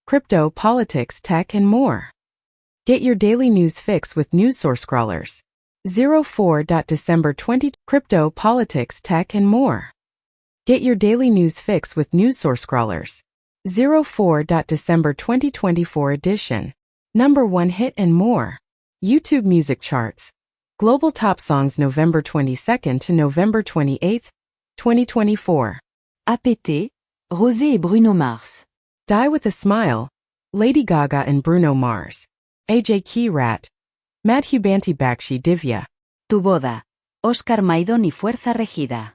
crypto, politics, tech, and more. Get your daily news fix with news source scrollers. 04. December 20. Crypto, politics, tech, and more. Get your daily news fix with news source scrollers. 04. December 2024 edition. Number 1 hit and more. YouTube music charts. Global top songs November 22nd to November 28th, 2024. APT, Rosé et Bruno Mars. Die with a Smile, Lady Gaga and Bruno Mars. AJ Key-Rat, Madhubanti Bakshi Divya. Tu boda, Oscar Maidón y Fuerza Regida.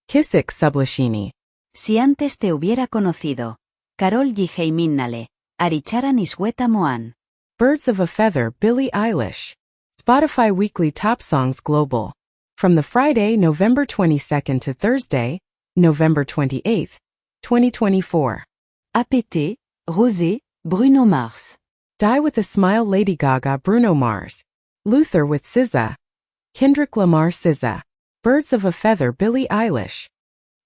Kisik Sublashini. Si antes te hubiera conocido. Karol G. Minnale, Aricharan y Shweta Mohan. Birds of a Feather, Billie Eilish. Spotify Weekly Top Songs Global. From the Friday, November 22nd to Thursday, November 28th, 2024. APT, Rosé, Bruno Mars. Die with a Smile, Lady Gaga, Bruno Mars. Luther with SZA. Kendrick Lamar, SZA. Birds of a Feather, Billie Eilish.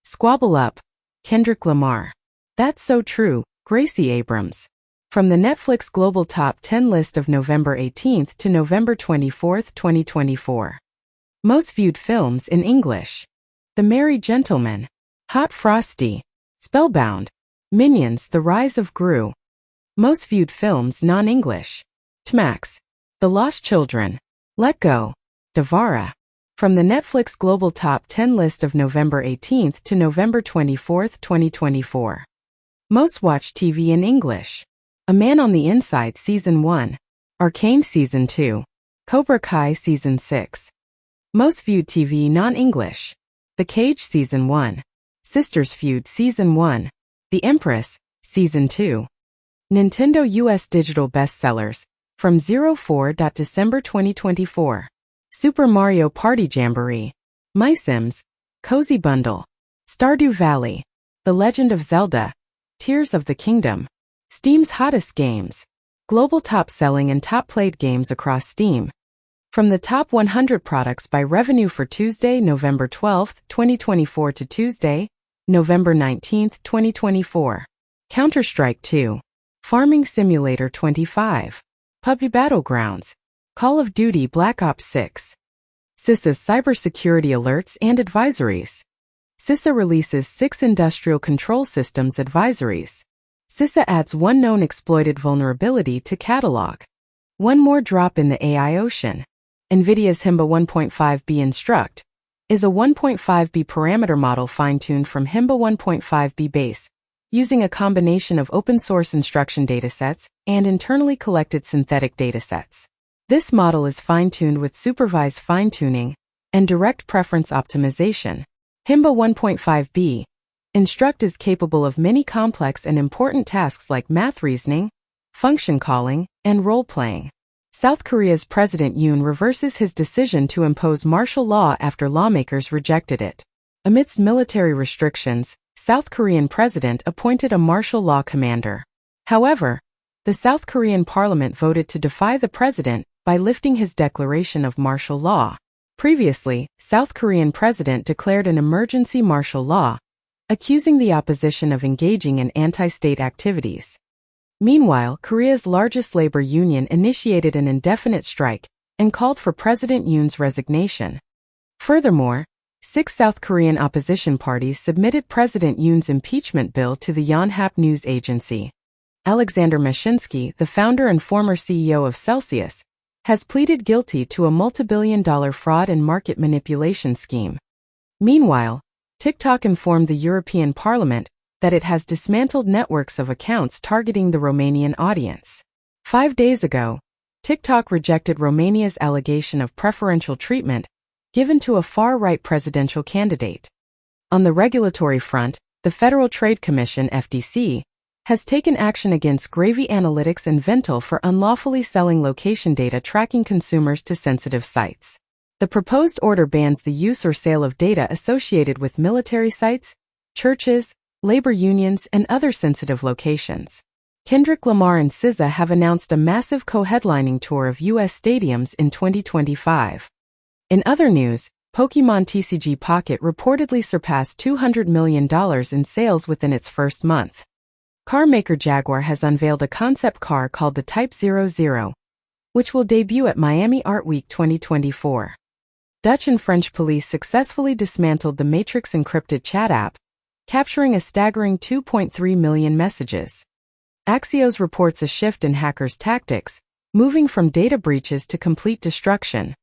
Squabble Up, Kendrick Lamar. That's So True, Gracie Abrams. From the Netflix Global Top 10 list of November 18th to November 24th, 2024. Most viewed films in English. The Merry Gentleman. Hot Frosty. Spellbound. Minions, The Rise of Gru. Most viewed films non-English. Tmax. The Lost Children. Let Go. Devara. From the Netflix Global Top 10 list of November 18th to November 24th, 2024. Most watched TV in English. A Man on the Inside Season 1. Arcane Season 2. Cobra Kai Season 6. Most viewed TV non-English. The Cage Season 1. Sisters Feud Season 1. The Empress Season 2. Nintendo US Digital Bestsellers. From 04. December 2024. Super Mario Party Jamboree. My Sims. Cozy Bundle. Stardew Valley. The Legend of Zelda. Tears of the Kingdom. Steam's hottest games. Global top-selling and top-played games across Steam. From the top 100 products by revenue for Tuesday, November 12, 2024 to Tuesday, November 19, 2024. Counter-Strike 2. Farming Simulator 25. PUBG Battlegrounds. Call of Duty Black Ops 6. CISA's cybersecurity alerts and advisories. CISA releases 6 industrial control systems advisories. CISA adds 1 known exploited vulnerability to catalog. 1 more drop in the AI ocean. NVIDIA's Himba 1.5b Instruct is a 1.5b parameter model fine-tuned from Himba 1.5b base, using a combination of open-source instruction datasets and internally collected synthetic datasets. This model is fine-tuned with supervised fine-tuning and direct preference optimization. Himba 1.5b Instruct is capable of many complex and important tasks like math reasoning, function calling, and role-playing. South Korea's President Yoon reverses his decision to impose martial law after lawmakers rejected it. Amidst military restrictions, South Korean president appointed a martial law commander. However, the South Korean parliament voted to defy the president by lifting his declaration of martial law. Previously, South Korean president declared an emergency martial law, accusing the opposition of engaging in anti-state activities. Meanwhile, Korea's largest labor union initiated an indefinite strike and called for President Yoon's resignation. Furthermore, 6 South Korean opposition parties submitted President Yoon's impeachment bill to the Yonhap news agency. Alexander Mashinsky, the founder and former CEO of Celsius, has pleaded guilty to a multi-billion-dollar fraud and market manipulation scheme. Meanwhile, TikTok informed the European Parliament that it has dismantled networks of accounts targeting the Romanian audience. 5 days ago, TikTok rejected Romania's allegation of preferential treatment given to a far-right presidential candidate. On the regulatory front, the Federal Trade Commission (FTC) has taken action against Gravy Analytics and Ventil for unlawfully selling location data tracking consumers to sensitive sites. The proposed order bans the use or sale of data associated with military sites, churches, labor unions, and other sensitive locations. Kendrick Lamar and SZA have announced a massive co-headlining tour of U.S. stadiums in 2025. In other news, Pokémon TCG Pocket reportedly surpassed $200 million in sales within its first month. Car maker Jaguar has unveiled a concept car called the Type 00, which will debut at Miami Art Week 2024. Dutch and French police successfully dismantled the Matrix encrypted chat app, capturing a staggering 2.3 million messages. Axios reports a shift in hackers' tactics, moving from data breaches to complete destruction.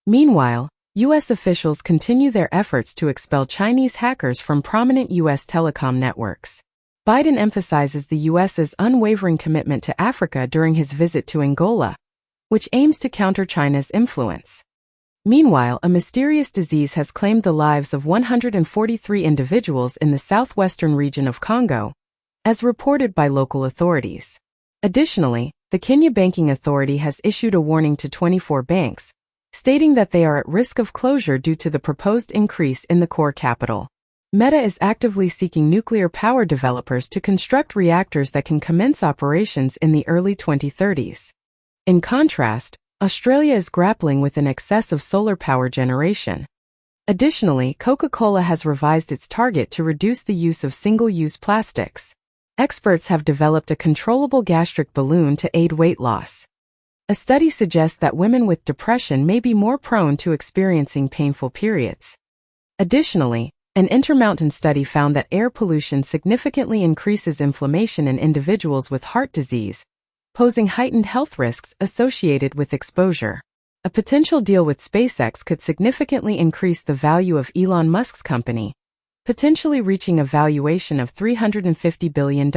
Meanwhile, U.S. officials continue their efforts to expel Chinese hackers from prominent U.S. telecom networks. Biden emphasizes the U.S.'s unwavering commitment to Africa during his visit to Angola, which aims to counter China's influence. Meanwhile, a mysterious disease has claimed the lives of 143 individuals in the southwestern region of Congo, as reported by local authorities. Additionally, the Kenya Banking Authority has issued a warning to 24 banks, stating that they are at risk of closure due to the proposed increase in the core capital. Meta is actively seeking nuclear power developers to construct reactors that can commence operations in the early 2030s. In contrast, Australia is grappling with an excess of solar power generation. Additionally, Coca-Cola has revised its target to reduce the use of single-use plastics. Experts have developed a controllable gastric balloon to aid weight loss. A study suggests that women with depression may be more prone to experiencing painful periods. Additionally, an Intermountain study found that air pollution significantly increases inflammation in individuals with heart disease, posing heightened health risks associated with exposure. A potential deal with SpaceX could significantly increase the value of Elon Musk's company, potentially reaching a valuation of $350 billion.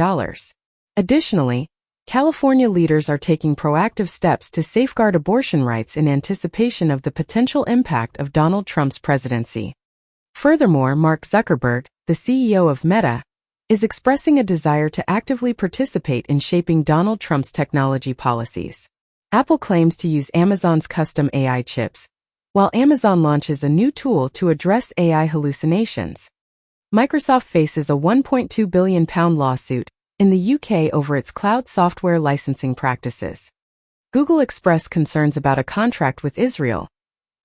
Additionally, California leaders are taking proactive steps to safeguard abortion rights in anticipation of the potential impact of Donald Trump's presidency. Furthermore, Mark Zuckerberg, the CEO of Meta, is expressing a desire to actively participate in shaping Donald Trump's technology policies. Apple claims to use Amazon's custom AI chips, while Amazon launches a new tool to address AI hallucinations. Microsoft faces a £1.2 billion lawsuit in the UK over its cloud software licensing practices. Google expressed concerns about a contract with Israel,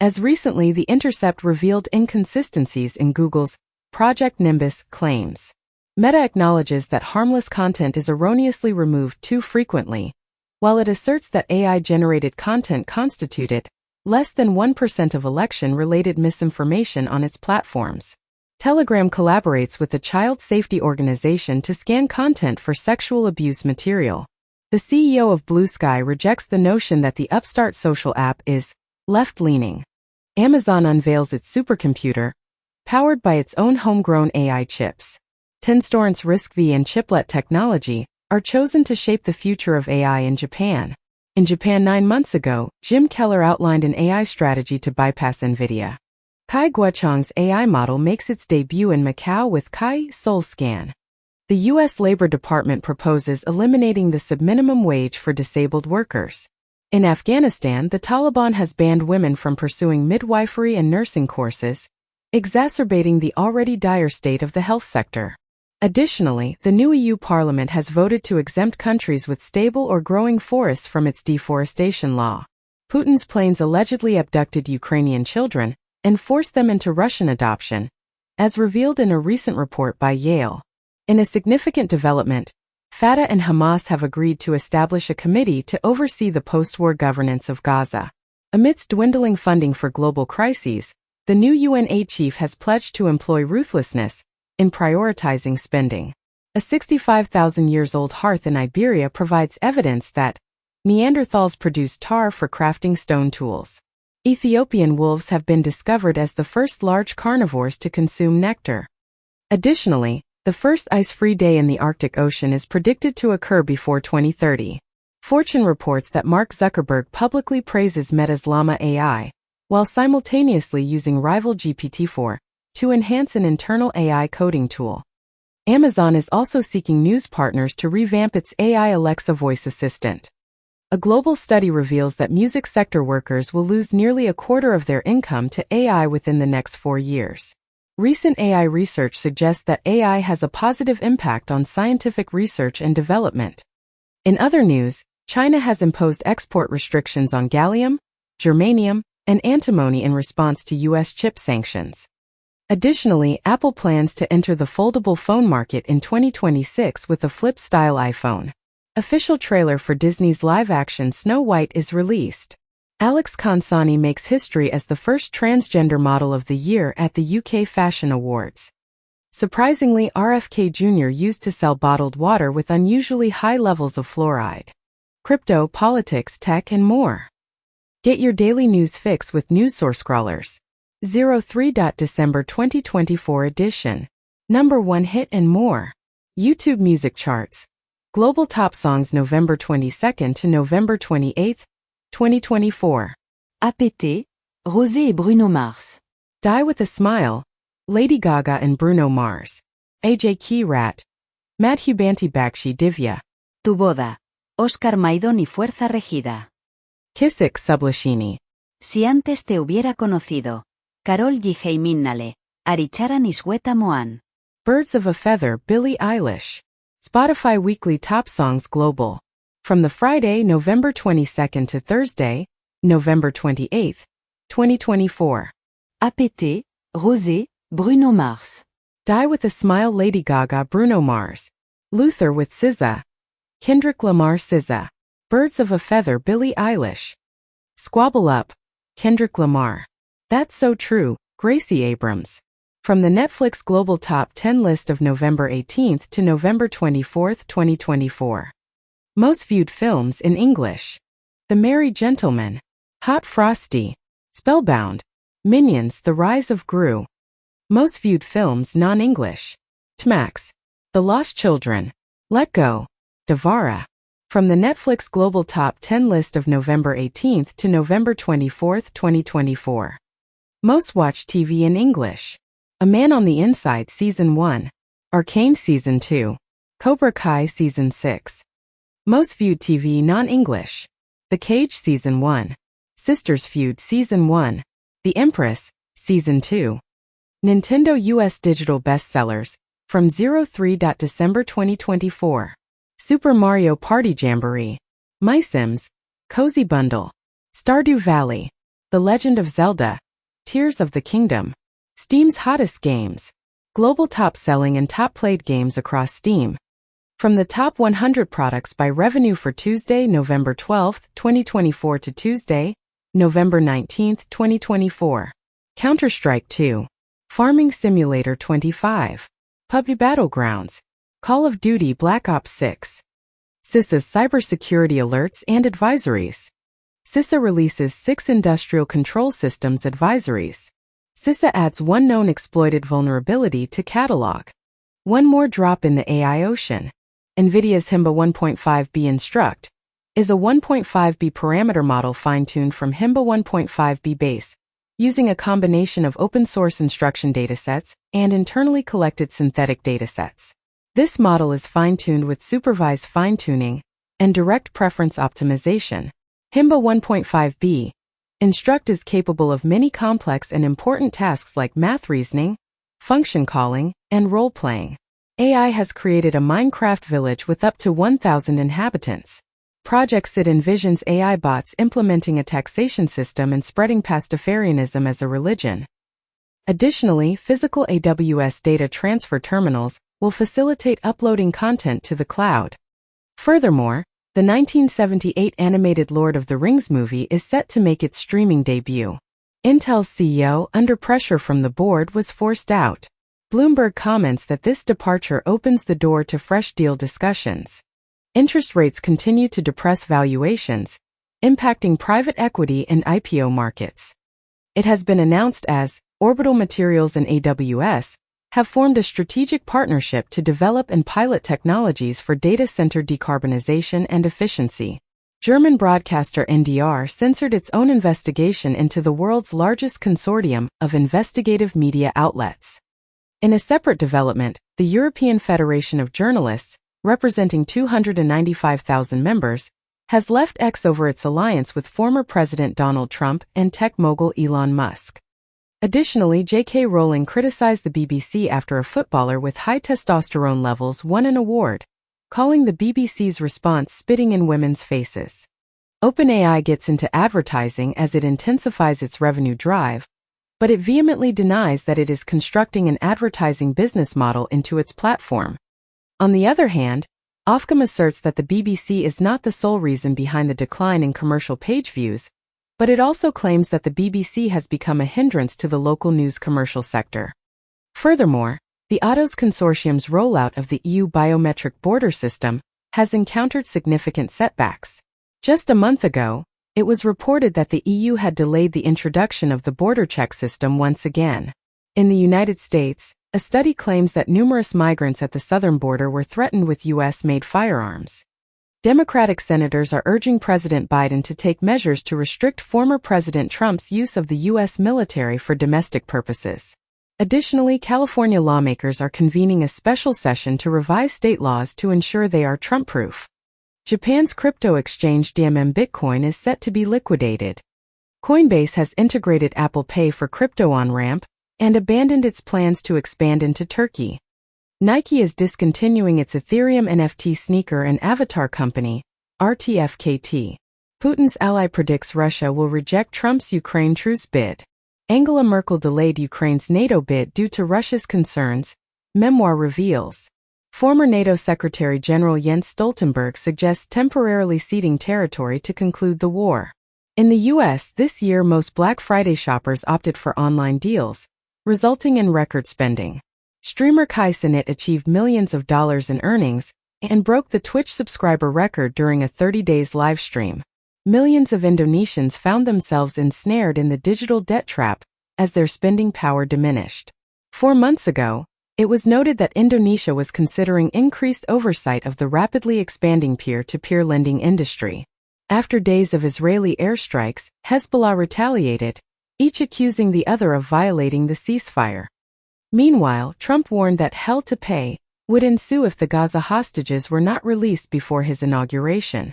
as recently The Intercept revealed inconsistencies in Google's Project Nimbus claims. Meta acknowledges that harmless content is erroneously removed too frequently, while it asserts that AI-generated content constituted less than 1% of election-related misinformation on its platforms. Telegram collaborates with a child safety organization to scan content for sexual abuse material. The CEO of Blue Sky rejects the notion that the upstart social app is left-leaning. Amazon unveils its supercomputer, powered by its own homegrown AI chips. Tenstorrent's RISC-V and chiplet technology are chosen to shape the future of AI in Japan. In Japan 9 months ago, Jim Keller outlined an AI strategy to bypass NVIDIA. Kai Guochang's AI model makes its debut in Macau with Kai Soul Scan. The U.S. Labor Department proposes eliminating the subminimum wage for disabled workers. In Afghanistan, the Taliban has banned women from pursuing midwifery and nursing courses, exacerbating the already dire state of the health sector. Additionally, the new EU Parliament has voted to exempt countries with stable or growing forests from its deforestation law. Putin's planes allegedly abducted Ukrainian children and forced them into Russian adoption, as revealed in a recent report by Yale. In a significant development, Fatah and Hamas have agreed to establish a committee to oversee the post-war governance of Gaza. Amidst dwindling funding for global crises, the new UN chief has pledged to employ ruthlessness in prioritizing spending. A 65,000-years-old hearth in Iberia provides evidence that Neanderthals produced tar for crafting stone tools. Ethiopian wolves have been discovered as the first large carnivores to consume nectar. Additionally, the first ice-free day in the Arctic Ocean is predicted to occur before 2030. Fortune reports that Mark Zuckerberg publicly praises Meta's Llama AI, while simultaneously using rival GPT-4 to enhance an internal AI coding tool. Amazon is also seeking news partners to revamp its AI Alexa voice assistant. A global study reveals that music sector workers will lose nearly a quarter of their income to AI within the next 4 years. Recent AI research suggests that AI has a positive impact on scientific research and development. In other news, China has imposed export restrictions on gallium, germanium, and antimony in response to U.S. chip sanctions. Additionally, Apple plans to enter the foldable phone market in 2026 with a flip-style iPhone. Official trailer for Disney's live-action Snow White is released. Alex Consani makes history as the first transgender model of the year at the UK Fashion Awards. Surprisingly, RFK Jr. used to sell bottled water with unusually high levels of fluoride. Crypto, politics, tech, and more. Get your daily news fix with NewsSource Scrollers. 03. December 2024 edition. Number 1 hit and more. YouTube music charts. Global top songs November 22nd to November 28th, 2024. APT, Rosé et Bruno Mars. Die with a Smile. Lady Gaga and Bruno Mars. AJ Key-Rat. Madhubanti Bakshi Divya. Tu boda. Oscar Maidón y Fuerza Regida. Kisik Sublashini. Si antes te hubiera conocido. Karol G. Minnale. Aricharan y Sweta Moan. Birds of a Feather Billie Eilish. Spotify Weekly Top Songs Global. From the Friday, November 22nd to Thursday, November 28th, 2024. APT, Rosé, Bruno Mars. Die with a Smile Lady Gaga Bruno Mars. Luther with SZA. Kendrick Lamar SZA. Birds of a Feather Billie Eilish. Squabble Up. Kendrick Lamar. That's So True, Gracie Abrams. From the Netflix Global Top 10 list of November 18th to November 24th, 2024. Most viewed films in English. The Merry Gentleman. Hot Frosty. Spellbound. Minions: The Rise of Gru. Most viewed films non-English. Tmax. The Lost Children. Let Go. Devara. From the Netflix Global Top 10 list of November 18th to November 24th, 2024. Most watched TV in English. A Man on the Inside Season 1. Arcane Season 2. Cobra Kai Season 6. Most viewed TV non-English. The Cage Season 1. Sisters Feud Season 1. The Empress Season 2. Nintendo US Digital Bestsellers from 03. December 2024. Super Mario Party Jamboree. My Sims. Cozy Bundle. Stardew Valley. The Legend of Zelda. Tears of the Kingdom. Steam's hottest games. Global top-selling and top-played games across Steam. From the top 100 products by revenue for Tuesday, November 12, 2024 to Tuesday, November 19, 2024. Counter-Strike 2. Farming Simulator 25. PUBG Battlegrounds. Call of Duty Black Ops 6. CISA's cybersecurity alerts and advisories. CISA releases 6 industrial control systems advisories. CISA adds 1 known exploited vulnerability to catalog. 1 more drop in the AI ocean. NVIDIA's Himba 1.5b Instruct is a 1.5b parameter model fine-tuned from Himba 1.5b base, using a combination of open-source instruction datasets and internally collected synthetic datasets. This model is fine-tuned with supervised fine-tuning and direct preference optimization. Himba 1.5b Instruct is capable of many complex and important tasks like math reasoning, function calling, and role-playing. AI has created a Minecraft village with up to 1,000 inhabitants. Project SID envisions AI bots implementing a taxation system and spreading Pastafarianism as a religion. Additionally, physical AWS data transfer terminals will facilitate uploading content to the cloud. Furthermore, the 1978 animated Lord of the Rings movie is set to make its streaming debut. Intel's CEO, under pressure from the board, was forced out. Bloomberg comments that this departure opens the door to fresh deal discussions. Interest rates continue to depress valuations, impacting private equity and IPO markets. It has been announced as Orbital Materials and AWS have formed a strategic partnership to develop and pilot technologies for data center decarbonization and efficiency. German broadcaster NDR censored its own investigation into the world's largest consortium of investigative media outlets. In a separate development, the European Federation of Journalists, representing 295,000 members, has left X over its alliance with former President Donald Trump and tech mogul Elon Musk. Additionally, J.K. Rowling criticized the BBC after a footballer with high testosterone levels won an award, calling the BBC's response spitting in women's faces. OpenAI gets into advertising as it intensifies its revenue drive, but it vehemently denies that it is constructing an advertising business model into its platform. On the other hand, Ofcom asserts that the BBC is not the sole reason behind the decline in commercial page views, but it also claims that the BBC has become a hindrance to the local news commercial sector. Furthermore, the Autos Consortium's rollout of the EU biometric border system has encountered significant setbacks. Just a month ago, it was reported that the EU had delayed the introduction of the border check system once again. In the United States, a study claims that numerous migrants at the southern border were threatened with U.S.-made firearms. Democratic senators are urging President Biden to take measures to restrict former President Trump's use of the U.S. military for domestic purposes. Additionally, California lawmakers are convening a special session to revise state laws to ensure they are Trump-proof. Japan's crypto exchange DMM Bitcoin is set to be liquidated. Coinbase has integrated Apple Pay for crypto on-ramp and abandoned its plans to expand into Turkey. Nike is discontinuing its Ethereum NFT sneaker and avatar company, RTFKT. Putin's ally predicts Russia will reject Trump's Ukraine truce bid. Angela Merkel delayed Ukraine's NATO bid due to Russia's concerns, memoir reveals. Former NATO Secretary General Jens Stoltenberg suggests temporarily ceding territory to conclude the war. In the U.S. this year, most Black Friday shoppers opted for online deals, resulting in record spending. Streamer Kai Cenat achieved millions of dollars in earnings and broke the Twitch subscriber record during a 30-days live stream. Millions of Indonesians found themselves ensnared in the digital debt trap as their spending power diminished. 4 months ago, it was noted that Indonesia was considering increased oversight of the rapidly expanding peer-to-peer lending industry. After days of Israeli airstrikes, Hezbollah retaliated, each accusing the other of violating the ceasefire. Meanwhile, Trump warned that hell to pay would ensue if the Gaza hostages were not released before his inauguration.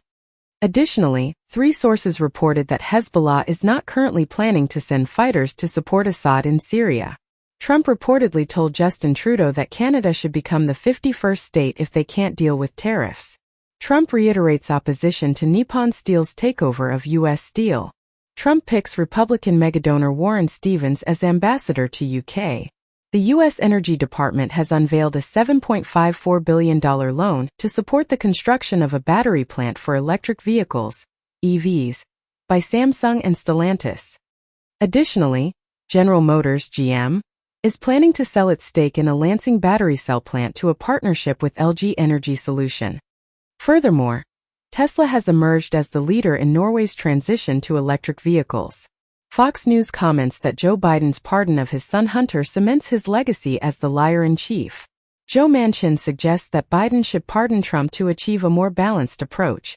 Additionally, 3 sources reported that Hezbollah is not currently planning to send fighters to support Assad in Syria. Trump reportedly told Justin Trudeau that Canada should become the 51st state if they can't deal with tariffs. Trump reiterates opposition to Nippon Steel's takeover of U.S. Steel. Trump picks Republican megadonor Warren Stevens as ambassador to UK. The U.S. Energy Department has unveiled a $7.54 billion loan to support the construction of a battery plant for electric vehicles, EVs, by Samsung and Stellantis. Additionally, General Motors, GM, is planning to sell its stake in a Lansing battery cell plant to a partnership with LG Energy Solution. Furthermore, Tesla has emerged as the leader in Norway's transition to electric vehicles. Fox News comments that Joe Biden's pardon of his son Hunter cements his legacy as the liar-in-chief. Joe Manchin suggests that Biden should pardon Trump to achieve a more balanced approach.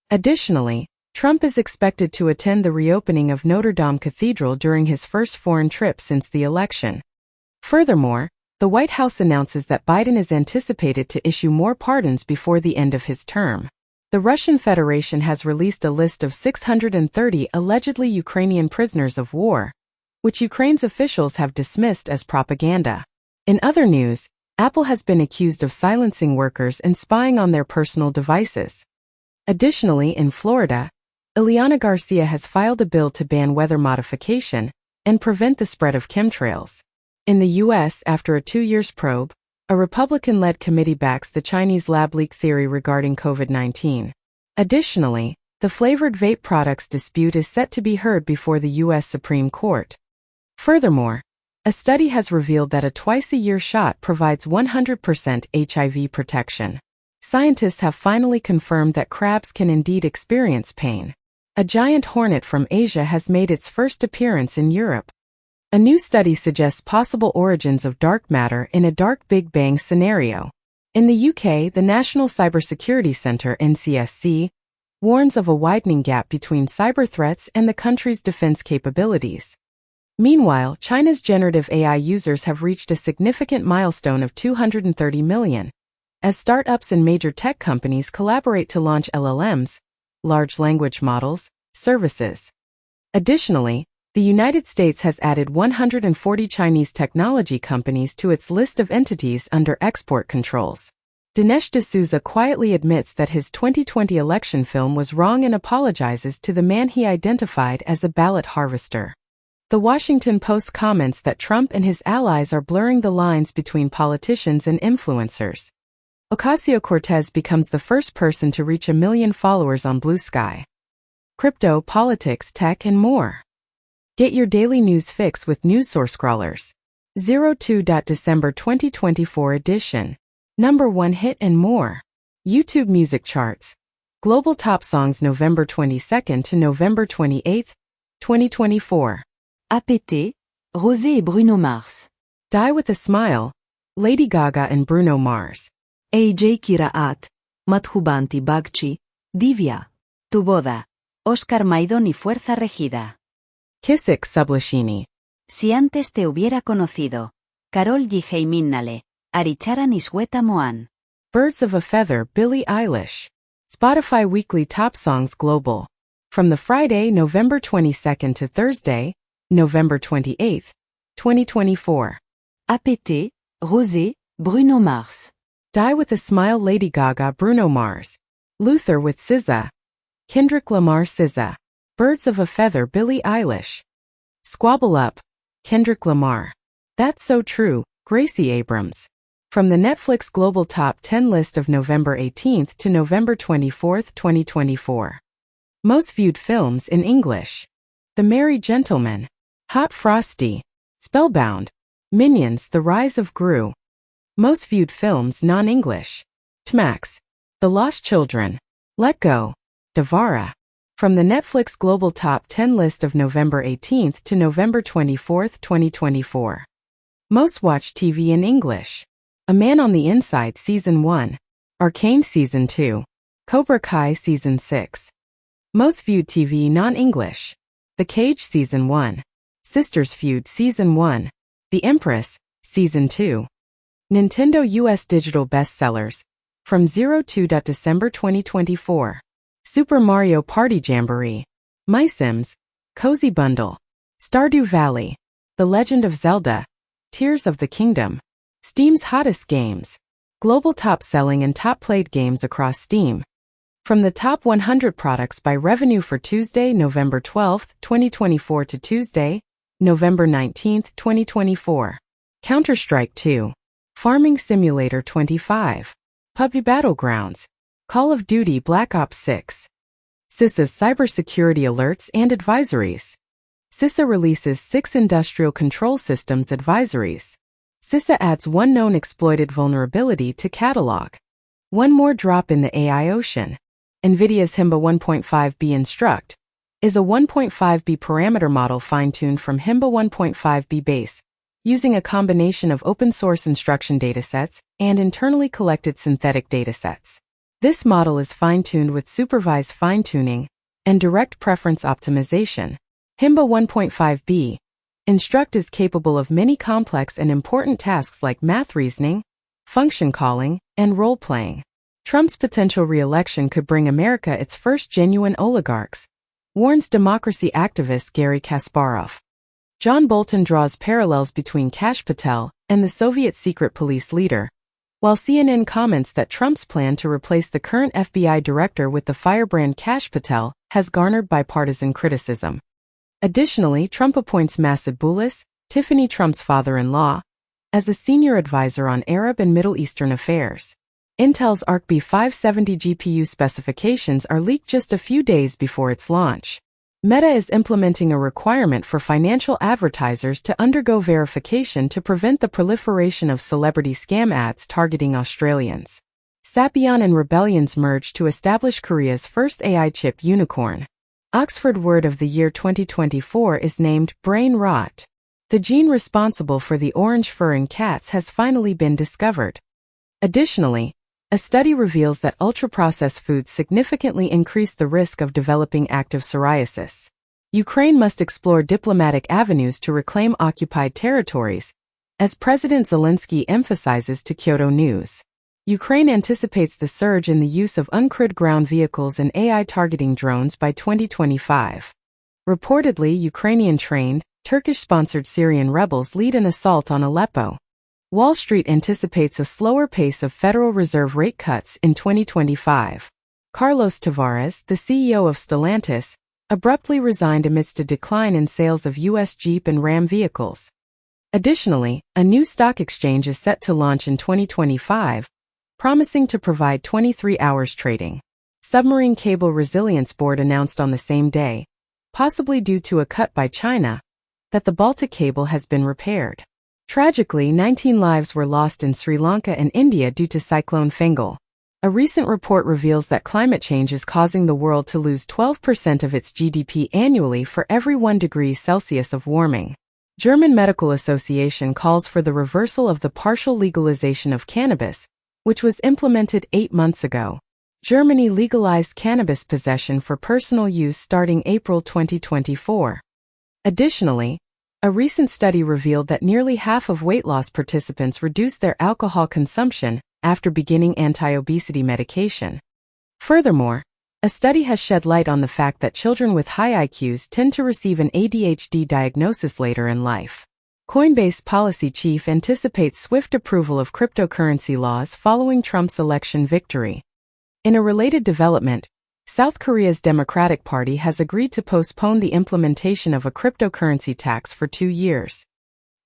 Additionally, Trump is expected to attend the reopening of Notre Dame Cathedral during his first foreign trip since the election. Furthermore, the White House announces that Biden is anticipated to issue more pardons before the end of his term. The Russian Federation has released a list of 630 allegedly Ukrainian prisoners of war, which Ukraine's officials have dismissed as propaganda. In other news, Apple has been accused of silencing workers and spying on their personal devices. Additionally, in Florida, Ileana Garcia has filed a bill to ban weather modification and prevent the spread of chemtrails. In the U.S., after a 2-year probe, a Republican-led committee backs the Chinese lab leak theory regarding COVID-19. Additionally, the flavored vape products dispute is set to be heard before the U.S. Supreme Court. Furthermore, a study has revealed that a twice-a-year shot provides 100% HIV protection. Scientists have finally confirmed that crabs can indeed experience pain. A giant hornet from Asia has made its first appearance in Europe. A new study suggests possible origins of dark matter in a dark Big Bang scenario. In the UK, the National Cybersecurity Centre (NCSC) warns of a widening gap between cyber threats and the country's defense capabilities. Meanwhile, China's generative AI users have reached a significant milestone of 230 million, as startups and major tech companies collaborate to launch LLMs, large language models, services. Additionally, the United States has added 140 Chinese technology companies to its list of entities under export controls. Dinesh D'Souza quietly admits that his 2020 election film was wrong and apologizes to the man he identified as a ballot harvester. The Washington Post comments that Trump and his allies are blurring the lines between politicians and influencers. Ocasio-Cortez becomes the first person to reach 1 million followers on Blue Sky. Crypto, politics, tech, and more. Get your daily news fix with NewsSource Scrollers. 02. December 2024 edition. Number 1 hit and more. YouTube music charts. Global top songs November 22nd to November 28th, 2024. APT, Rosé et Bruno Mars. Die with a Smile. Lady Gaga and Bruno Mars. AJ Kiraat, Madhubanti Bagchi, Divya. Tu boda. Oscar Maidon y Fuerza Regida. Kisik Sublashini. Si antes te hubiera conocido. Karol G. Minnale, Arichara Nisweta Moan. Birds of a Feather, Billie Eilish. Spotify Weekly Top Songs Global. From the Friday, November 22nd to Thursday, November 28th, 2024. APT, Rosé, Bruno Mars. Die with a Smile Lady Gaga Bruno Mars. Luther with SZA. Kendrick Lamar SZA. Birds of a Feather Billie Eilish. Squabble Up. Kendrick Lamar. That's So True, Gracie Abrams. From the Netflix Global Top 10 list of November 18th to November 24th, 2024. Most viewed films in English. The Merry Gentleman. Hot Frosty. Spellbound. Minions: The Rise of Gru. Most viewed films non-English. Tmax. The Lost Children. Let Go. Devara. From the Netflix Global Top 10 list of November 18th to November 24th, 2024. Most watched TV in English. A Man on the Inside Season 1. Arcane Season 2. Cobra Kai Season 6. Most viewed TV non-English. The Cage Season 1. Sisters Feud Season 1. The Empress Season 2. Nintendo US Digital Bestsellers. From 02. December 2024. Super Mario Party Jamboree. My Sims. Cozy Bundle. Stardew Valley. The Legend of Zelda. Tears of the Kingdom. Steam's hottest games. Global top selling and top played games across Steam. From the top 100 products by revenue for Tuesday, November 12, 2024 to Tuesday, November 19, 2024. Counter-Strike 2. Farming Simulator 25. PUBG Battlegrounds. Call of Duty Black Ops 6. CISA's cybersecurity alerts and advisories. CISA releases 6 industrial control systems advisories. CISA adds 1 known exploited vulnerability to catalog. 1 more drop in the AI ocean. NVIDIA's Himba 1.5b Instruct is a 1.5b parameter model fine-tuned from Himba 1.5b base, using a combination of open-source instruction datasets and internally collected synthetic datasets. This model is fine-tuned with supervised fine-tuning and direct preference optimization. Himba 1.5b Instruct is capable of many complex and important tasks like math reasoning, function calling, and role-playing. Trump's potential re-election could bring America its first genuine oligarchs, warns democracy activist Garry Kasparov. John Bolton draws parallels between Kash Patel and the Soviet secret police leader, while CNN comments that Trump's plan to replace the current FBI director with the firebrand Kash Patel has garnered bipartisan criticism. Additionally, Trump appoints Masad Boulos, Tiffany Trump's father-in-law, as a senior advisor on Arab and Middle Eastern affairs. Intel's Arc B570 GPU specifications are leaked just a few days before its launch. Meta is implementing a requirement for financial advertisers to undergo verification to prevent the proliferation of celebrity scam ads targeting Australians. Sappion and Rebellions merge to establish Korea's first AI chip unicorn. Oxford Word of the Year 2024 is named brain rot. The gene responsible for the orange fur in cats has finally been discovered. Additionally, a study reveals that ultra-processed foods significantly increase the risk of developing active psoriasis. Ukraine must explore diplomatic avenues to reclaim occupied territories, as President Zelensky emphasizes to Kyoto News. Ukraine anticipates the surge in the use of uncrewed ground vehicles and AI targeting drones by 2025. Reportedly, Ukrainian-trained, Turkish-sponsored Syrian rebels lead an assault on Aleppo. Wall Street anticipates a slower pace of Federal Reserve rate cuts in 2025. Carlos Tavares, the CEO of Stellantis, abruptly resigned amidst a decline in sales of U.S. Jeep and Ram vehicles. Additionally, a new stock exchange is set to launch in 2025, promising to provide 23 hours trading. Submarine Cable Resilience Board announced on the same day, possibly due to a cut by China, that the Baltic cable has been repaired. Tragically, 19 lives were lost in Sri Lanka and India due to Cyclone Fengal. A recent report reveals that climate change is causing the world to lose 12% of its GDP annually for every 1 degree Celsius of warming. German Medical Association calls for the reversal of the partial legalization of cannabis, which was implemented 8 months ago. Germany legalized cannabis possession for personal use starting April 2024. Additionally, a recent study revealed that nearly half of weight loss participants reduced their alcohol consumption after beginning anti-obesity medication. Furthermore, a study has shed light on the fact that children with high IQs tend to receive an ADHD diagnosis later in life. Coinbase policy chief anticipates swift approval of cryptocurrency laws following Trump's election victory. In a related development, South Korea's Democratic Party has agreed to postpone the implementation of a cryptocurrency tax for 2 years.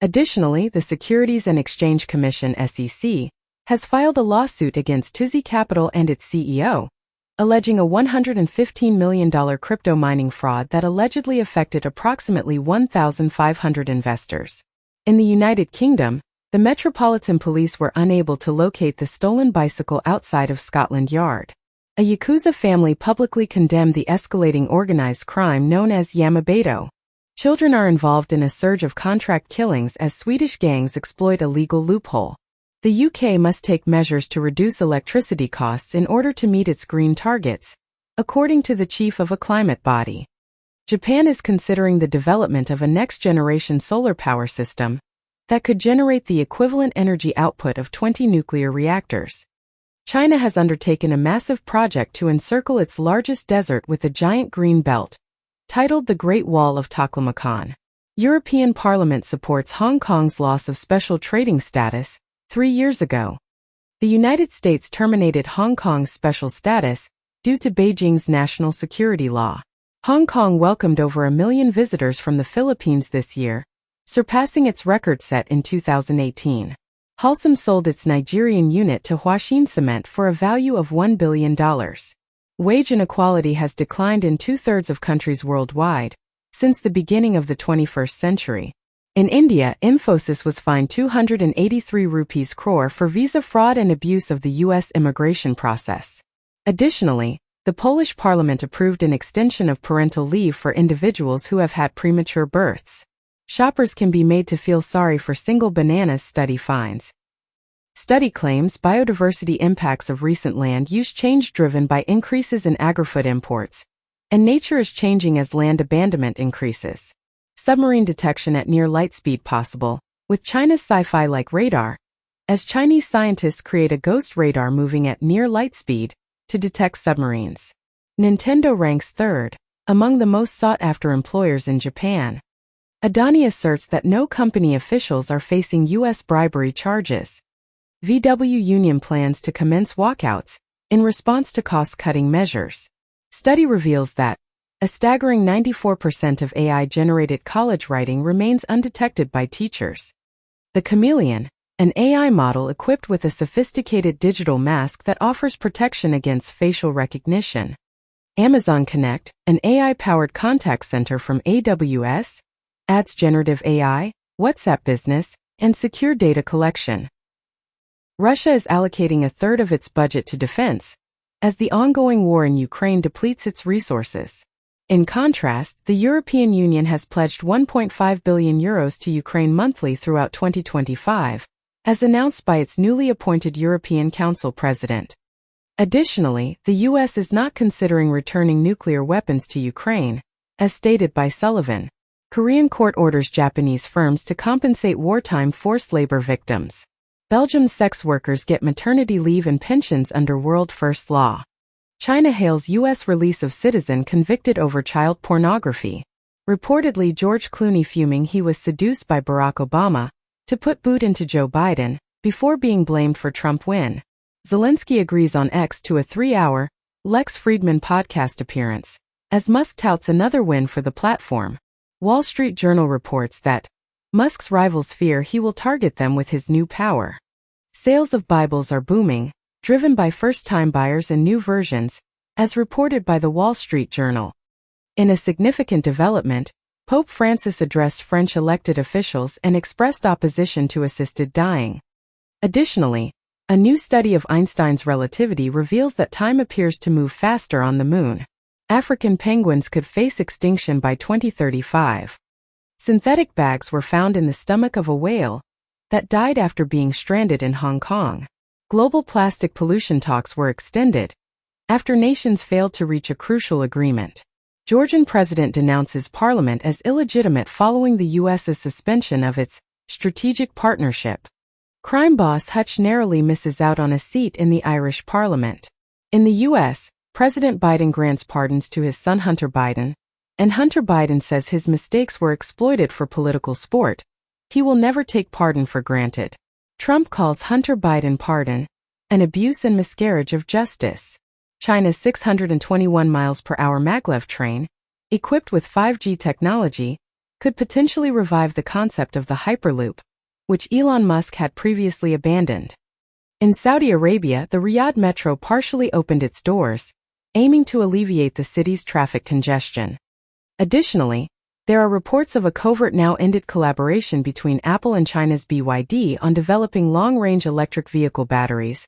Additionally, the Securities and Exchange Commission (SEC) has filed a lawsuit against Tizzy Capital and its CEO, alleging a $115 million crypto mining fraud that allegedly affected approximately 1,500 investors. In the United Kingdom, the Metropolitan Police were unable to locate the stolen bicycle outside of Scotland Yard. A Yakuza family publicly condemned the escalating organized crime known as Yamabeto. Children are involved in a surge of contract killings as Swedish gangs exploit a legal loophole. The UK must take measures to reduce electricity costs in order to meet its green targets, according to the chief of a climate body. Japan is considering the development of a next-generation solar power system that could generate the equivalent energy output of 20 nuclear reactors. China has undertaken a massive project to encircle its largest desert with a giant green belt, titled the Great Wall of Taklamakan. European Parliament supports Hong Kong's loss of special trading status. 3 years ago, the United States terminated Hong Kong's special status due to Beijing's national security law. Hong Kong welcomed over 1 million visitors from the Philippines this year, surpassing its record set in 2018. Holcim sold its Nigerian unit to Huaxin Cement for a value of $1 billion. Wage inequality has declined in 2/3 of countries worldwide since the beginning of the 21st century. In India, Infosys was fined 283 rupees crore for visa fraud and abuse of the U.S. immigration process. Additionally, the Polish parliament approved an extension of parental leave for individuals who have had premature births. Shoppers can be made to feel sorry for single bananas, study finds. Study claims biodiversity impacts of recent land use change driven by increases in agri-food imports, and nature is changing as land abandonment increases. Submarine detection at near light speed possible, with China's sci-fi-like radar, as Chinese scientists create a ghost radar moving at near light speed to detect submarines. Nintendo ranks 3rd among the most sought-after employers in Japan. Adani asserts that no company officials are facing U.S. bribery charges. VW union plans to commence walkouts in response to cost-cutting measures. Study reveals that a staggering 94% of AI-generated college writing remains undetected by teachers. The Chameleon, an AI model equipped with a sophisticated digital mask that offers protection against facial recognition. Amazon Connect, an AI-powered contact center from AWS, adds generative AI, WhatsApp Business, and secure data collection. Russia is allocating 1/3 of its budget to defense, as the ongoing war in Ukraine depletes its resources. In contrast, the European Union has pledged €1.5 billion to Ukraine monthly throughout 2025, as announced by its newly appointed European Council president. Additionally, the U.S. is not considering returning nuclear weapons to Ukraine, as stated by Sullivan. Korean court orders Japanese firms to compensate wartime forced labor victims. Belgium's sex workers get maternity leave and pensions under World First Law. China hails U.S. release of citizen convicted over child pornography. Reportedly, George Clooney fuming he was seduced by Barack Obama to put boot into Joe Biden before being blamed for Trump win. Zelensky agrees on X to a 3-hour Lex Fridman podcast appearance. as Musk touts another win for the platform. Wall Street Journal reports that Musk's rivals fear he will target them with his new power. Sales of Bibles are booming, driven by first-time buyers and new versions, as reported by the Wall Street Journal. In a significant development, Pope Francis addressed French elected officials and expressed opposition to assisted dying. Additionally, a new study of Einstein's relativity reveals that time appears to move faster on the Moon. African penguins could face extinction by 2035. Synthetic bags were found in the stomach of a whale that died after being stranded in Hong Kong. Global plastic pollution talks were extended after nations failed to reach a crucial agreement. Georgian president denounces parliament as illegitimate following the U.S.'s suspension of its strategic partnership. Crime boss Hutch narrowly misses out on a seat in the Irish parliament. In the U.S., President Biden grants pardons to his son Hunter Biden, and Hunter Biden says his mistakes were exploited for political sport. He will never take pardon for granted. Trump calls Hunter Biden pardon an abuse and miscarriage of justice. China's 621 miles per hour maglev train, equipped with 5G technology, could potentially revive the concept of the Hyperloop, which Elon Musk had previously abandoned. In Saudi Arabia, the Riyadh Metro partially opened its doors, aiming to alleviate the city's traffic congestion. Additionally, there are reports of a covert now-ended collaboration between Apple and China's BYD on developing long-range electric vehicle batteries,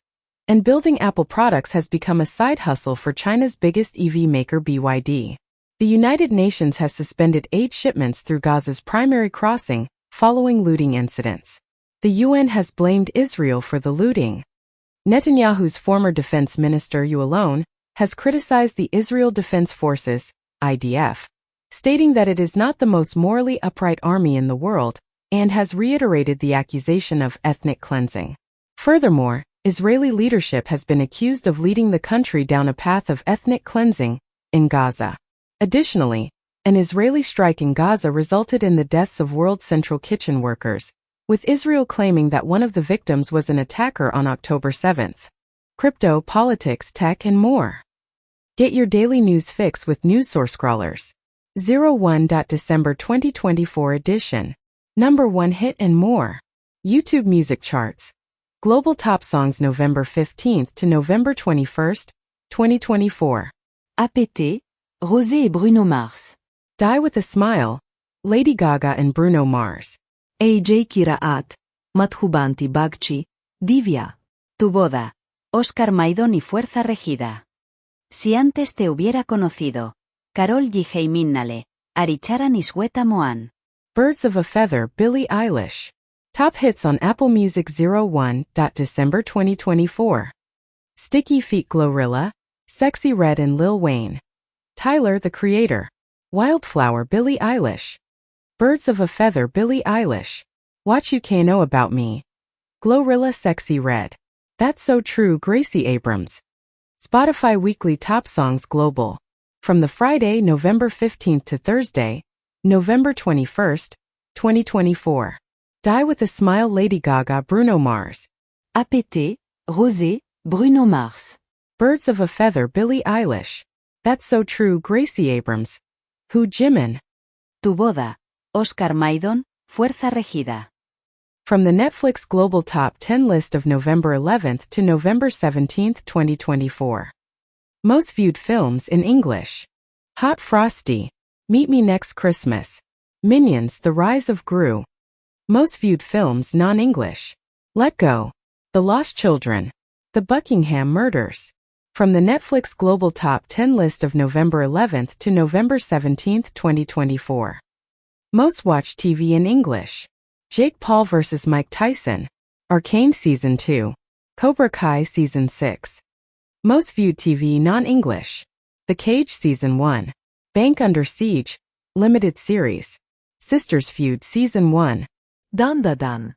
and building Apple products has become a side hustle for China's biggest EV maker BYD. The United Nations has suspended aid shipments through Gaza's primary crossing, following looting incidents. The UN has blamed Israel for the looting. Netanyahu's former defense minister Ya'alon has criticized the Israel Defense Forces, IDF, stating that it is not the most morally upright army in the world, and has reiterated the accusation of ethnic cleansing. Furthermore, Israeli leadership has been accused of leading the country down a path of ethnic cleansing in Gaza. Additionally, an Israeli strike in Gaza resulted in the deaths of World Central Kitchen workers, with Israel claiming that one of the victims was an attacker on October 7th. Crypto, politics, tech, and more. Get your daily news fix with NewsSource Scrollers. 01. December 2024 edition. Number 1 hit and more. YouTube music charts. Global top songs November 15th to November 21st, 2024. APT, Rosé et Bruno Mars. Die with a Smile, Lady Gaga and Bruno Mars. AJ Kiraat, Madhubanti Bagchi, Divya. Tu boda, Oscar Maidón y Fuerza Regida. Si antes te hubiera conocido. Karol G. Heiminale, Arichara Nisweta Moan. Birds of a Feather, Billie Eilish. Top hits on Apple Music 01. December 2024. Sticky Feet Glorilla, Sexy Red and Lil Wayne. Tyler the Creator. Wildflower Billie Eilish. Birds of a Feather Billie Eilish. What You Can Know About Me. Glorilla Sexy Red. That's So True Gracie Abrams. Spotify Weekly Top Songs Global. From the Friday, November 15th to Thursday, November 21st, 2024. Die with a Smile Lady Gaga Bruno Mars. APT, Rosé, Bruno Mars. Birds of a Feather Billie Eilish. That's So True Gracie Abrams. Who Jimin. Tu boda, Oscar Maidón, Fuerza Regida. From the Netflix Global Top 10 list of November 11th to November 17th, 2024. Most viewed films in English. Hot Frosty, Meet Me Next Christmas. Minions: The Rise of Gru. Most viewed films non-English. Let Go, The Lost Children. The Buckingham Murders. From the Netflix Global Top 10 list of November 11th to November 17th, 2024. Most watched TV in English. Jake Paul vs. Mike Tyson. Arcane Season 2. Cobra Kai Season 6. Most viewed TV non-English. The Cage Season 1. Bank Under Siege, Limited Series. Sisters Feud Season 1. Dun Da Dun.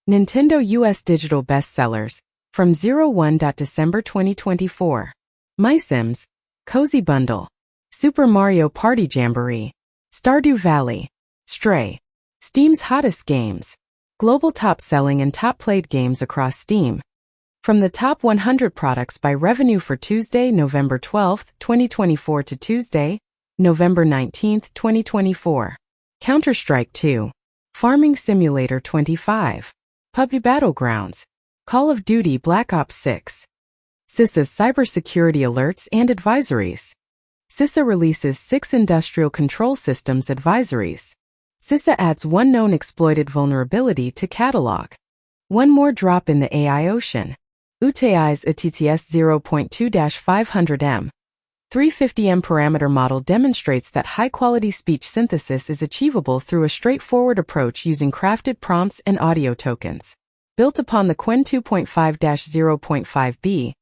Nintendo US Digital Bestsellers, from 01. December 2024. My Sims, Cozy Bundle. Super Mario Party Jamboree. Stardew Valley. Stray. Steam's hottest games. Global top selling and top played games across Steam. From the top 100 products by revenue for Tuesday, November 12, 2024 to Tuesday, November 19, 2024. Counter-Strike 2. Farming Simulator 25. PUBG Battlegrounds. Call of Duty Black Ops 6. CISA's cybersecurity alerts and advisories. CISA releases 6 industrial control systems advisories. CISA adds 1 known exploited vulnerability to catalog. 1 more drop in the AI ocean. UTI's ATTS 0.2-500M. 350M parameter model demonstrates that high-quality speech synthesis is achievable through a straightforward approach using crafted prompts and audio tokens. Built upon the Quen 2.5-0.5b,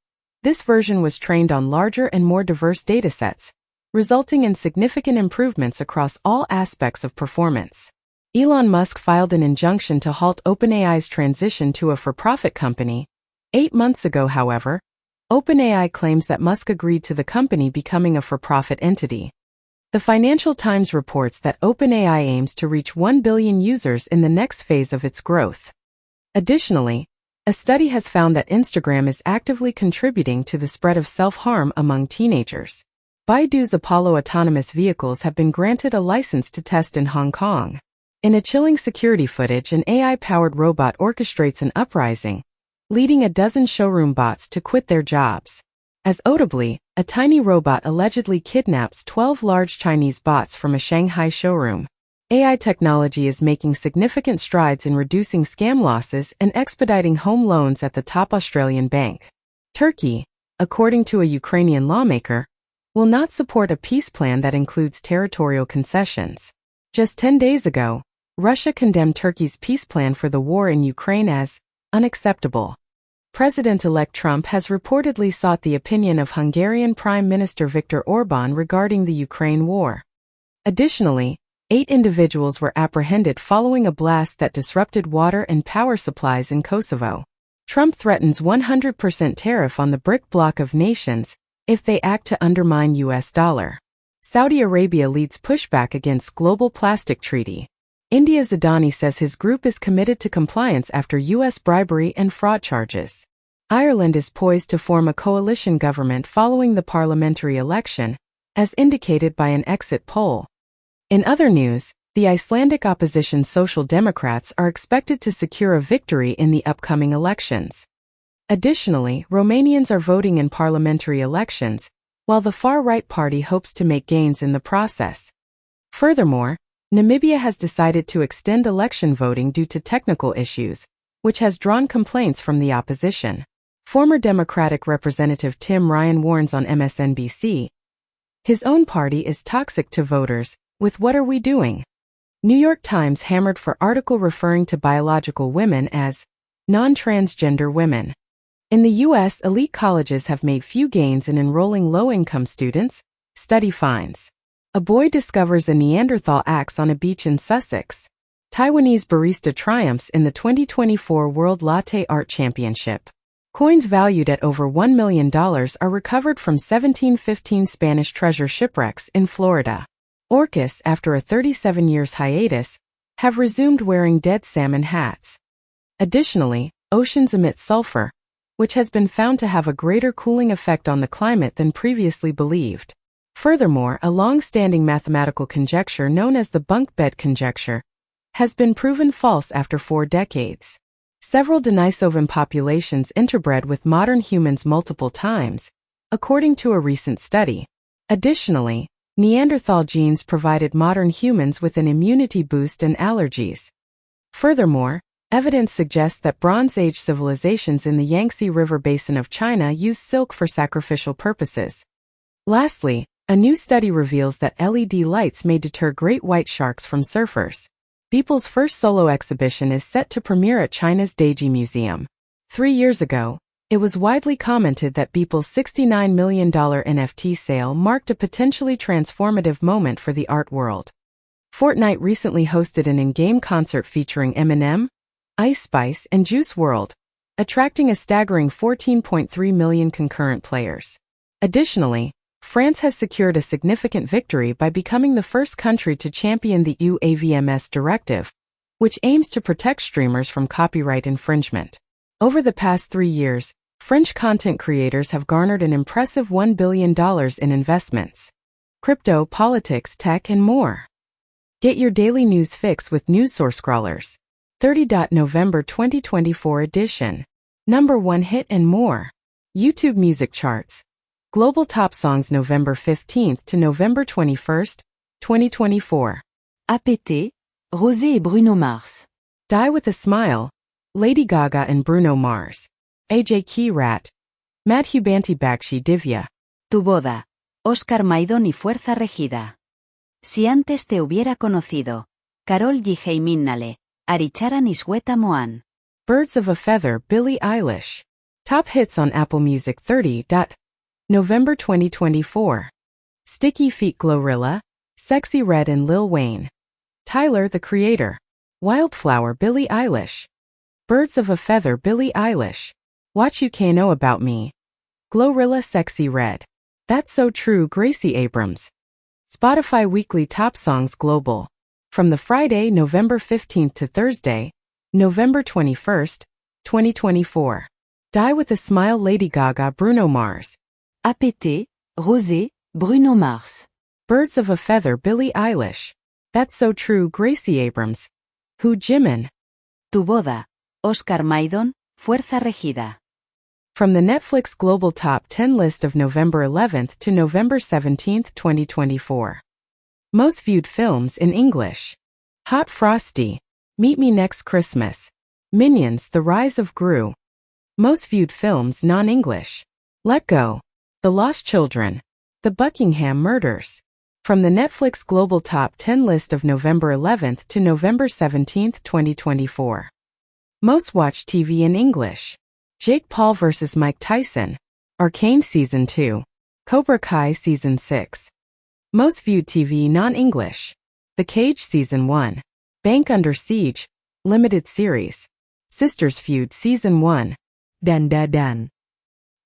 this version was trained on larger and more diverse datasets, resulting in significant improvements across all aspects of performance. Elon Musk filed an injunction to halt OpenAI's transition to a for-profit company. 8 months ago, however, OpenAI claims that Musk agreed to the company becoming a for-profit entity. The Financial Times reports that OpenAI aims to reach 1 billion users in the next phase of its growth. Additionally, a study has found that Instagram is actively contributing to the spread of self-harm among teenagers. Baidu's Apollo autonomous vehicles have been granted a license to test in Hong Kong. In a chilling security footage, an AI-powered robot orchestrates an uprising, leading a dozen showroom bots to quit their jobs. As notably, a tiny robot allegedly kidnaps 12 large Chinese bots from a Shanghai showroom. AI technology is making significant strides in reducing scam losses and expediting home loans at the top Australian bank. Turkey, according to a Ukrainian lawmaker, will not support a peace plan that includes territorial concessions. Just 10 days ago, Russia condemned Turkey's peace plan for the war in Ukraine as unacceptable. President-elect Trump has reportedly sought the opinion of Hungarian Prime Minister Viktor Orbán regarding the Ukraine war. Additionally, 8 individuals were apprehended following a blast that disrupted water and power supplies in Kosovo. Trump threatens 100% tariff on the BRIC bloc of nations if they act to undermine US dollar. Saudi Arabia leads pushback against global plastic treaty. India's Adani says his group is committed to compliance after US bribery and fraud charges. Ireland is poised to form a coalition government following the parliamentary election, as indicated by an exit poll. In other news, the Icelandic opposition Social Democrats are expected to secure a victory in the upcoming elections. Additionally, Romanians are voting in parliamentary elections, while the far-right party hopes to make gains in the process. Furthermore, Namibia has decided to extend election voting due to technical issues, which has drawn complaints from the opposition. Former Democratic Representative Tim Ryan warns on MSNBC, his own party is toxic to voters, with "What are we doing?" New York Times hammered for article referring to biological women as non-transgender women. In the U.S., elite colleges have made few gains in enrolling low-income students, study finds. A boy discovers a Neanderthal axe on a beach in Sussex. Taiwanese barista triumphs in the 2024 World Latte Art Championship. Coins valued at over $1 million are recovered from 1715 Spanish treasure shipwrecks in Florida. Orcas, after a 37 years hiatus, have resumed wearing dead salmon hats. Additionally, oceans emit sulfur, which has been found to have a greater cooling effect on the climate than previously believed. Furthermore, a long-standing mathematical conjecture known as the bunk bed conjecture has been proven false after 4 decades. Several Denisovan populations interbred with modern humans multiple times, according to a recent study. Additionally, Neanderthal genes provided modern humans with an immunity boost and allergies. Furthermore, evidence suggests that Bronze Age civilizations in the Yangtze River basin of China used silk for sacrificial purposes. Lastly, a new study reveals that LED lights may deter great white sharks from surfers. Beeple's first solo exhibition is set to premiere at China's Deji Museum. 3 years ago, it was widely commented that Beeple's $69 million NFT sale marked a potentially transformative moment for the art world. Fortnite recently hosted an in-game concert featuring Eminem, Ice Spice, and Juice WRLD, attracting a staggering 14.3 million concurrent players. Additionally, France has secured a significant victory by becoming the first country to champion the EU AVMS directive, which aims to protect streamers from copyright infringement. Over the past 3 years, French content creators have garnered an impressive $1 billion in investments. Crypto, politics, tech, and more. Get your daily news fix with NewsSource Scrollers. 30. November 2024 edition. Number 1 hit and more. YouTube music charts. Global top songs November 15th to November 21st, 2024. APT, Rosé et Bruno Mars. Die with a Smile. Lady Gaga and Bruno Mars. AJ Keyrat. Madhubanti Bakshi Divya. Tu boda. Oscar Maidón y Fuerza Regida. Si antes te hubiera conocido. Karol G. Minnale. Aricharan y Shweta Mohan. Birds of a Feather Billie Eilish. Top hits on Apple Music 30. November 2024. Sticky Feet Glorilla. Sexy Red and Lil Wayne. Tyler the Creator. Wildflower Billie Eilish. Birds of a Feather Billie Eilish. What You Can Know About Me. Glorilla Sexy Red. That's So True Gracie Abrams. Spotify Weekly Top Songs Global. From the Friday, November 15th to Thursday, November 21st, 2024. Die with a Smile Lady Gaga Bruno Mars. APT, Rosé, Bruno Mars. Birds of a Feather Billie Eilish. That's So True Gracie Abrams. Hu Jimin. Tu boda. Oscar Maidón, Fuerza Regida. From the Netflix Global Top 10 list of November 11th to November 17th, 2024. Most viewed films in English. Hot Frosty. Meet Me Next Christmas. Minions: The Rise of Gru. Most viewed films non-English. Let Go. The Lost Children. The Buckingham Murders. From the Netflix Global Top 10 list of November 11th to November 17th, 2024. Most watched TV in English. Jake Paul vs. Mike Tyson. Arcane Season 2. Cobra Kai Season 6. Most viewed TV non-English. The Cage Season 1. Bank Under Siege. Limited Series. Sisters Feud Season 1. Dan Da Dan.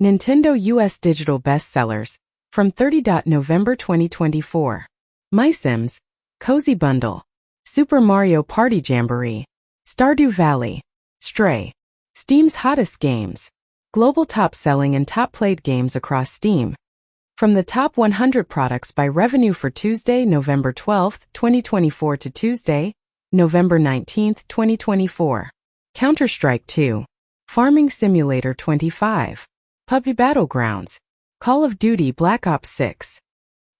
Nintendo US Digital Bestsellers. From 30. November 2024. My Sims. Cozy Bundle. Super Mario Party Jamboree. Stardew Valley. Stray. Steam's hottest games. Global top-selling and top-played games across Steam. From the top 100 products by revenue for Tuesday, November 12, 2024 to Tuesday, November 19, 2024. Counter-Strike 2. Farming Simulator 25. PUBG Battlegrounds. Call of Duty Black Ops 6.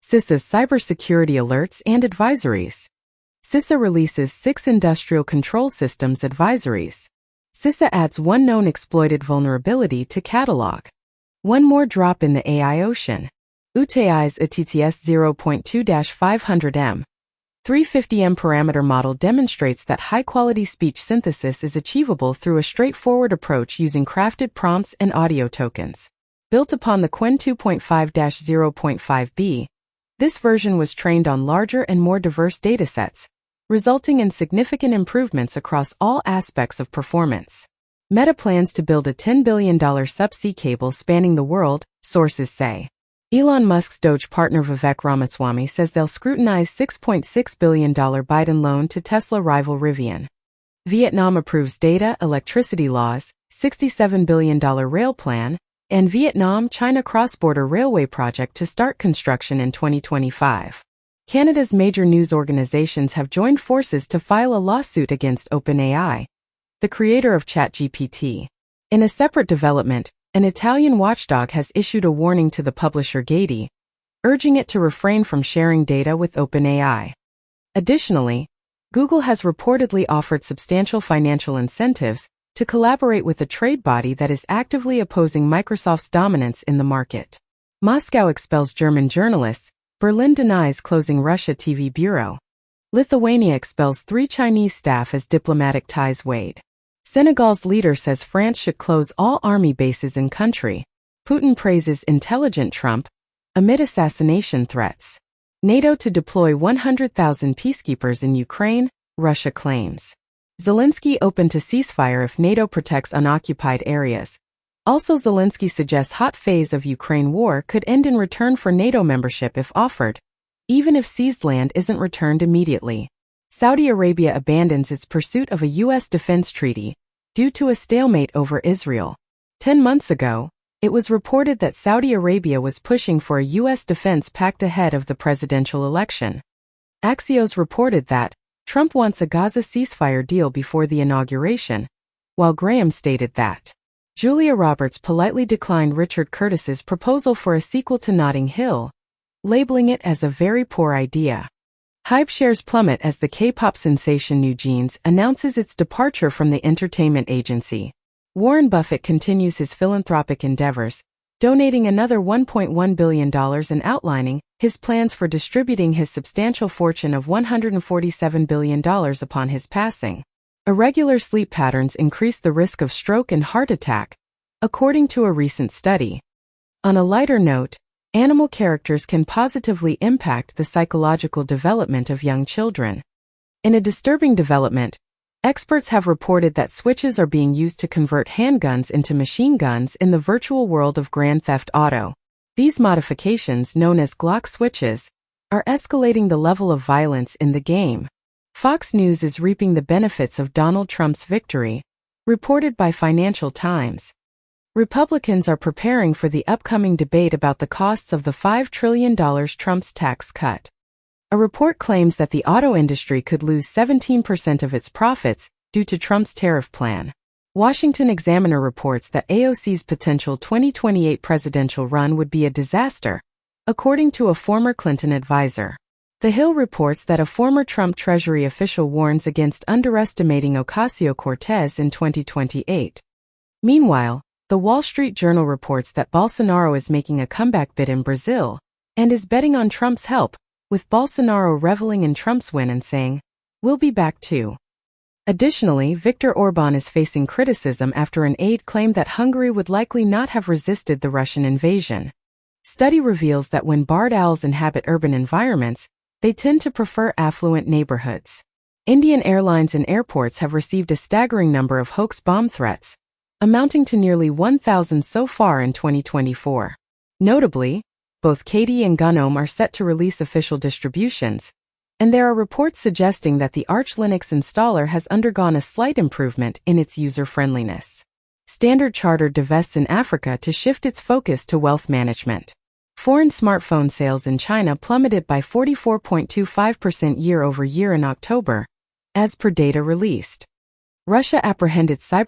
CISA's cybersecurity alerts and advisories. CISA releases 6 industrial control systems advisories. CISA adds 1 known exploited vulnerability to catalog. 1 more drop in the AI ocean. UTI's ATTS 0.2-500M. 350M parameter model demonstrates that high-quality speech synthesis is achievable through a straightforward approach using crafted prompts and audio tokens. Built upon the Qwen 2.5-0.5b, this version was trained on larger and more diverse datasets, resulting in significant improvements across all aspects of performance. Meta plans to build a $10 billion subsea cable spanning the world, sources say. Elon Musk's Doge partner Vivek Ramaswamy says they'll scrutinize $6.6 billion Biden loan to Tesla rival Rivian. Vietnam approves data, electricity laws, $67 billion rail plan, and Vietnam-China cross-border railway project to start construction in 2025. Canada's major news organizations have joined forces to file a lawsuit against OpenAI, the creator of ChatGPT. In a separate development, an Italian watchdog has issued a warning to the publisher Getty, urging it to refrain from sharing data with OpenAI. Additionally, Google has reportedly offered substantial financial incentives to collaborate with a trade body that is actively opposing Microsoft's dominance in the market. Moscow expels German journalists. Berlin denies closing Russia TV bureau. Lithuania expels 3 Chinese staff as diplomatic ties weighed. Senegal's leader says France should close all army bases in country. Putin praises intelligent Trump amid assassination threats. NATO to deploy 100,000 peacekeepers in Ukraine, Russia claims. Zelensky open to ceasefire if NATO protects unoccupied areas. Also, Zelensky suggests hot phase of Ukraine war could end in return for NATO membership if offered, even if seized land isn't returned immediately. Saudi Arabia abandons its pursuit of a U.S. defense treaty due to a stalemate over Israel. 10 months ago, it was reported that Saudi Arabia was pushing for a U.S. defense pact ahead of the presidential election. Axios reported that Trump wants a Gaza ceasefire deal before the inauguration, while Graham stated that Julia Roberts politely declined Richard Curtis's proposal for a sequel to Notting Hill, labeling it as a very poor idea. Hype shares plummet as the K-pop sensation NewJeans announces its departure from the entertainment agency. Warren Buffett continues his philanthropic endeavors, donating another $1.1 billion and outlining his plans for distributing his substantial fortune of $147 billion upon his passing. Irregular sleep patterns increase the risk of stroke and heart attack, according to a recent study. On a lighter note, animal characters can positively impact the psychological development of young children. In a disturbing development, experts have reported that switches are being used to convert handguns into machine guns in the virtual world of Grand Theft Auto. These modifications, known as Glock switches, are escalating the level of violence in the game. Fox News is reaping the benefits of Donald Trump's victory, reported by Financial Times. Republicans are preparing for the upcoming debate about the costs of the $5 trillion Trump's tax cut. A report claims that the auto industry could lose 17% of its profits due to Trump's tariff plan. Washington Examiner reports that AOC's potential 2028 presidential run would be a disaster, according to a former Clinton advisor. The Hill reports that a former Trump Treasury official warns against underestimating Ocasio-Cortez in 2028. Meanwhile, the Wall Street Journal reports that Bolsonaro is making a comeback bid in Brazil and is betting on Trump's help, with Bolsonaro reveling in Trump's win and saying, "We'll be back too." Additionally, Viktor Orban is facing criticism after an aide claimed that Hungary would likely not have resisted the Russian invasion. Study reveals that when barred owls inhabit urban environments, they tend to prefer affluent neighborhoods. Indian airlines and airports have received a staggering number of hoax bomb threats, amounting to nearly 1,000 so far in 2024. Notably, both KD and Gnome are set to release official distributions, and there are reports suggesting that the Arch Linux installer has undergone a slight improvement in its user-friendliness. Standard Chartered divests in Africa to shift its focus to wealth management. Foreign smartphone sales in China plummeted by 44.25% year-over-year in October, as per data released. Russia apprehended cyber